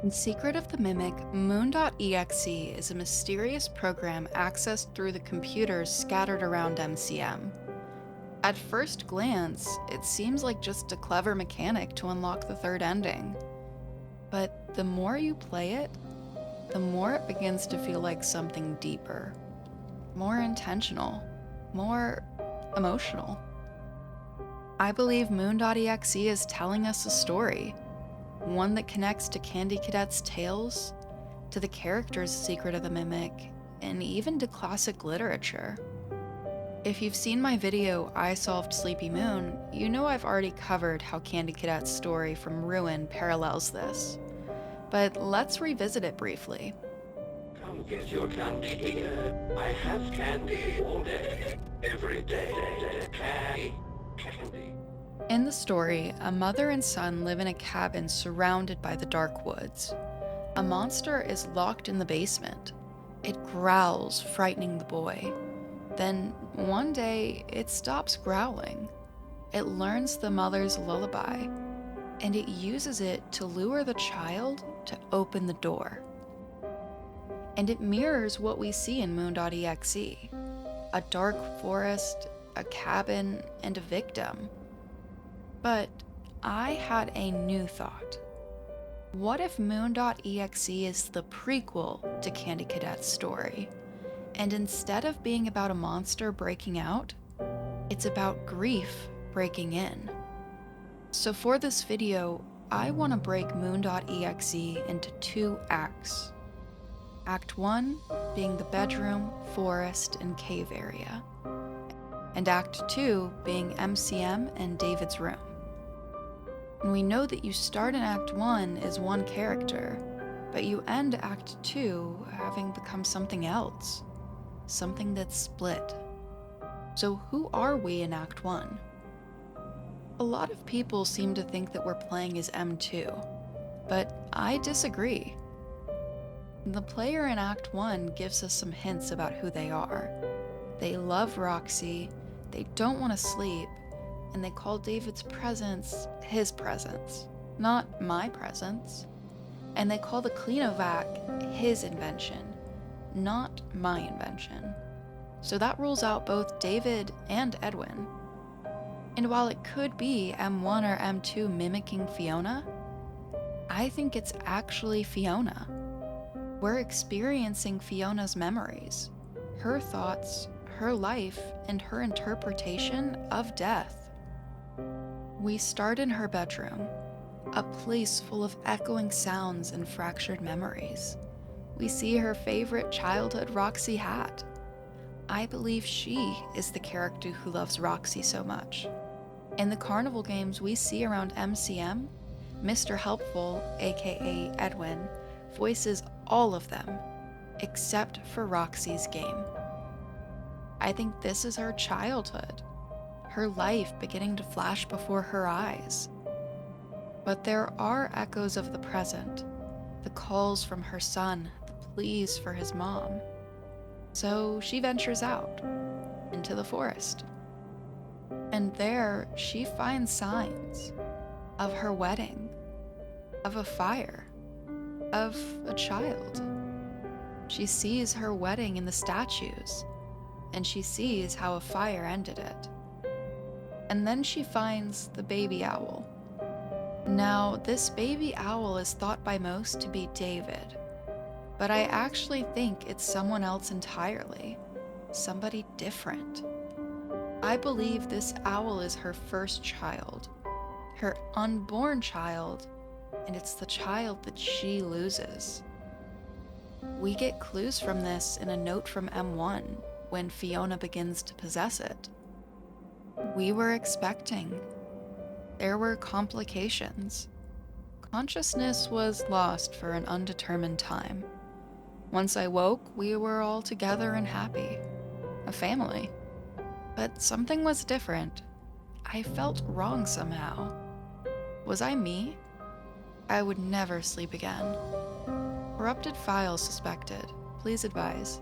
In Secret of the Mimic, Moon.exe is a mysterious program accessed through the computers scattered around MCM. At first glance, it seems like just a clever mechanic to unlock the third ending. But the more you play it, the more it begins to feel like something deeper, more intentional, more emotional. I believe Moon.exe is telling us a story, one that connects to Candy Cadet's tales, to the characters' Secret of the Mimic, and even to classic literature. If you've seen my video, I Solved Sleepy Moon, you know I've already covered how Candy Cadet's story from Ruin parallels this. But let's revisit it briefly. Come get your candy here. I have candy all day, every day. Candy. In the story, a mother and son live in a cabin surrounded by the dark woods. A monster is locked in the basement. It growls, frightening the boy. Then, one day, it stops growling. It learns the mother's lullaby, and it uses it to lure the child to open the door. And it mirrors what we see in Moon.exe: a dark forest, a cabin, and a victim. But I had a new thought. What if Moon.exe is the prequel to Candy Cadet's story? And instead of being about a monster breaking out, it's about grief breaking in. So for this video, I want to break Moon.exe into two acts. Act 1 being the bedroom, forest, and cave area. And Act 2 being MCM and David's room. And we know that you start in Act 1 as one character, but you end Act 2 having become something else. Something that's split. So who are we in Act 1? A lot of people seem to think that we're playing as M2, but I disagree. The player in Act 1 gives us some hints about who they are. They love Roxy, they don't want to sleep, and they call David's presence his presence, not my presence. And they call the Cleanovac his invention, not my invention. So that rules out both David and Edwin. And while it could be M1 or M2 mimicking Fiona, I think it's actually Fiona. We're experiencing Fiona's memories, her thoughts, her life, and her interpretation of death. We start in her bedroom, a place full of echoing sounds and fractured memories. We see her favorite childhood Roxy hat. I believe she is the character who loves Roxy so much. In the carnival games we see around MCM, Mr. Helpful, aka Edwin, voices all of them, except for Roxy's game. I think this is her childhood, her life beginning to flash before her eyes. But there are echoes of the present, the calls from her son, pleas for his mom. So she ventures out into the forest. And there she finds signs of her wedding, of a fire, of a child. She sees her wedding in the statues, and she sees how a fire ended it. And then she finds the baby owl. Now, this baby owl is thought by most to be David, but I actually think it's someone else entirely, somebody different. I believe this owl is her first child, her unborn child, and it's the child that she loses. We get clues from this in a note from M1 when Fiona begins to possess it. We were expecting. There were complications. Consciousness was lost for an undetermined time. Once I woke, we were all together and happy. A family. But something was different. I felt wrong somehow. Was I me? I would never sleep again. Corrupted files suspected. Please advise.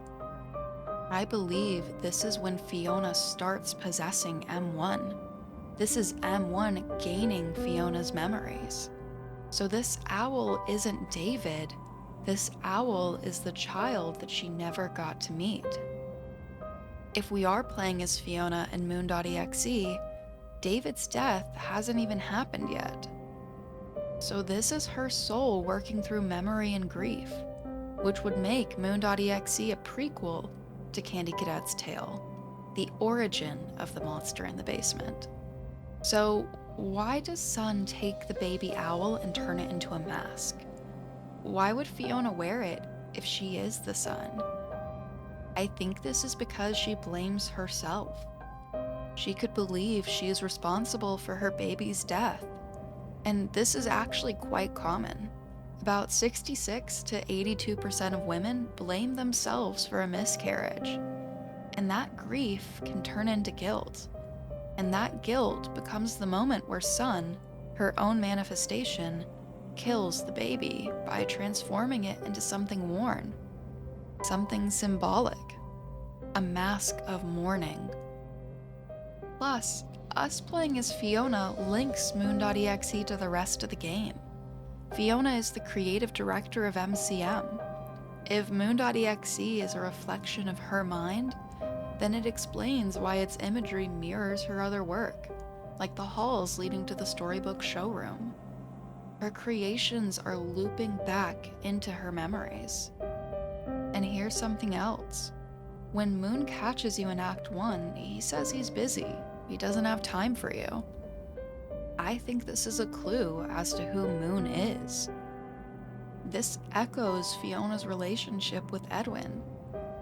I believe this is when Fiona starts possessing M1. This is M1 gaining Fiona's memories. So this owl isn't David. This owl is the child that she never got to meet. If we are playing as Fiona in Moon.exe, David's death hasn't even happened yet. So this is her soul working through memory and grief, which would make Moon.exe a prequel to Candy Cadet's tale, the origin of the monster in the basement. So why does Sun take the baby owl and turn it into a mask? Why would Fiona wear it if she is the Sun? I think this is because she blames herself. She could believe she is responsible for her baby's death. And this is actually quite common. About 66 to 82% of women blame themselves for a miscarriage. And that grief can turn into guilt. And that guilt becomes the moment where Sun, her own manifestation, kills the baby by transforming it into something worn. Something symbolic. A mask of mourning. Plus, us playing as Fiona links Moon.exe to the rest of the game. Fiona is the creative director of MCM. If Moon.exe is a reflection of her mind, then it explains why its imagery mirrors her other work, like the halls leading to the storybook showroom. Her creations are looping back into her memories. And here's something else. When Moon catches you in Act 1, he says he's busy. He doesn't have time for you. I think this is a clue as to who Moon is. This echoes Fiona's relationship with Edwin.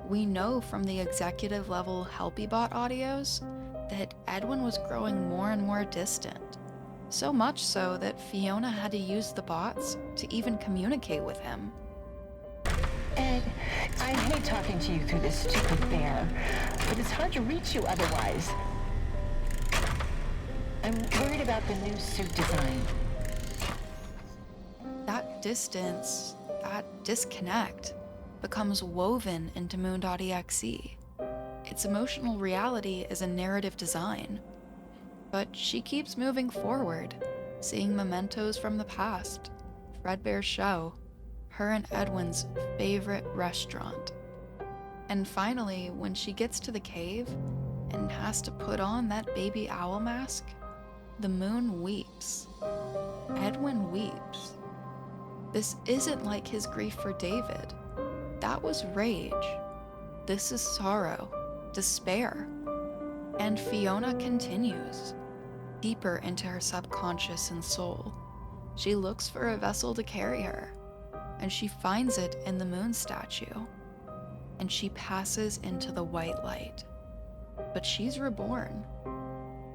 We know from the executive level HelpyBot audios that Edwin was growing more and more distant. So much so that Fiona had to use the bots to even communicate with him. Ed, I hate talking to you through this stupid bear, but it's hard to reach you otherwise. I'm worried about the new suit design. That distance, that disconnect, becomes woven into Moon.exe. Its emotional reality is a narrative design. But she keeps moving forward, seeing mementos from the past, Fredbear's show, her and Edwin's favorite restaurant. And finally, when she gets to the cave and has to put on that baby owl mask, the moon weeps. Edwin weeps. This isn't like his grief for David. That was rage. This is sorrow, despair. And Fiona continues, deeper into her subconscious and soul. She looks for a vessel to carry her, and she finds it in the moon statue. And she passes into the white light. But she's reborn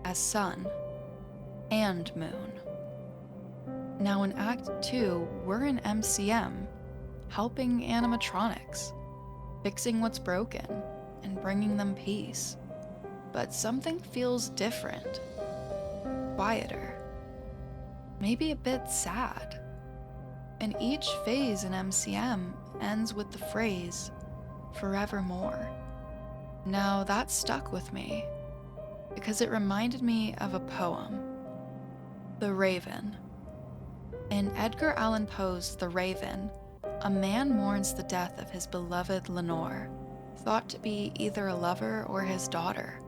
as Sun and Moon. Now in Act 2, we're in MCM, helping animatronics, fixing what's broken, and bringing them peace. But something feels different, quieter, maybe a bit sad. And each phase in MCM ends with the phrase, forevermore. Now that stuck with me, because it reminded me of a poem, The Raven. In Edgar Allan Poe's The Raven, a man mourns the death of his beloved Lenore, thought to be either a lover or his daughter.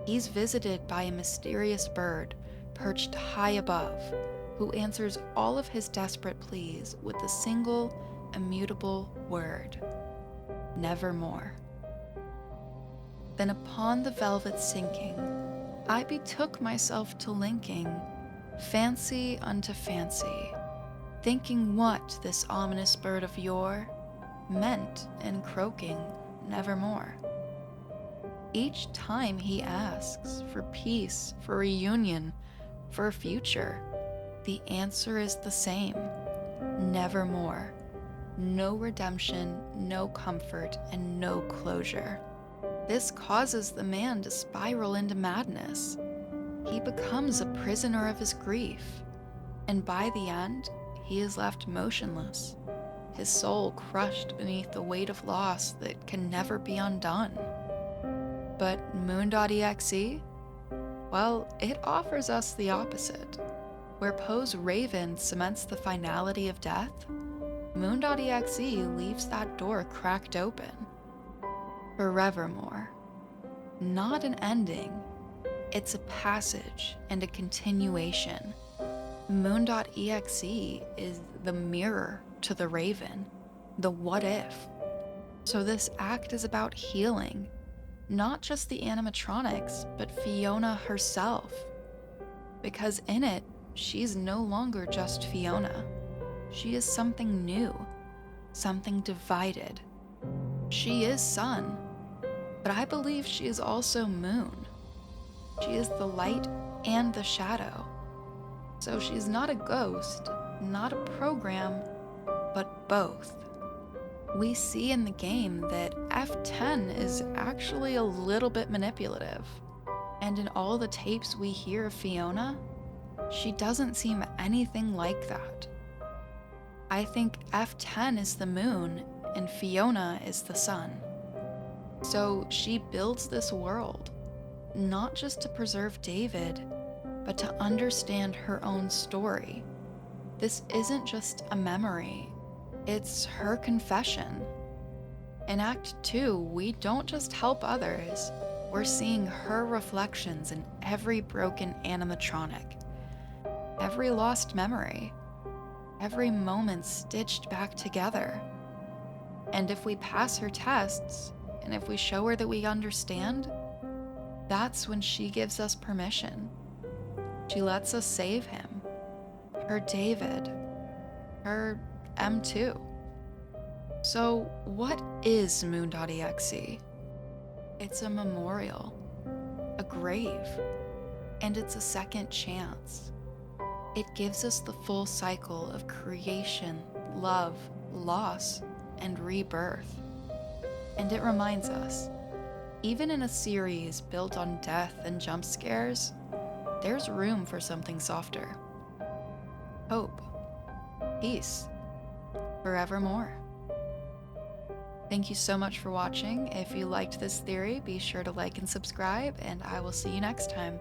He's visited by a mysterious bird perched high above, who answers all of his desperate pleas with a single, immutable word, nevermore. Then upon the velvet sinking, I betook myself to linking fancy unto fancy, thinking what this ominous bird of yore meant in croaking nevermore. Each time he asks for peace, for reunion, for a future, the answer is the same, nevermore. No redemption, no comfort, and no closure. This causes the man to spiral into madness. He becomes a prisoner of his grief, and by the end, he is left motionless, his soul crushed beneath the weight of loss that can never be undone. But Moon.exe? Well, it offers us the opposite. Where Poe's Raven cements the finality of death, Moon.exe leaves that door cracked open. Forevermore. Not an ending, it's a passage and a continuation. Moon.exe is the mirror to the Raven, the what if. So this act is about healing, not just the animatronics, but Fiona herself. Because in it, she's no longer just Fiona. She is something new, something divided. She is sun, but I believe she is also moon. She is the light and the shadow. So she's not a ghost, not a program, but both. We see in the game that F10 is actually a little bit manipulative. And in all the tapes we hear of Fiona, she doesn't seem anything like that. I think F10 is the moon and Fiona is the sun. So she builds this world, not just to preserve David, but to understand her own story. This isn't just a memory, it's her confession. In Act 2, we don't just help others, we're seeing her reflections in every broken animatronic, every lost memory, every moment stitched back together. And if we pass her tests, and if we show her that we understand, that's when she gives us permission. She lets us save him, her David, her M2. So what is Moon.exe? It's a memorial, a grave, and it's a second chance. It gives us the full cycle of creation, love, loss, and rebirth. And it reminds us, even in a series built on death and jump scares, there's room for something softer. Hope. Peace. Forevermore. Thank you so much for watching. If you liked this theory, be sure to like and subscribe, and I will see you next time.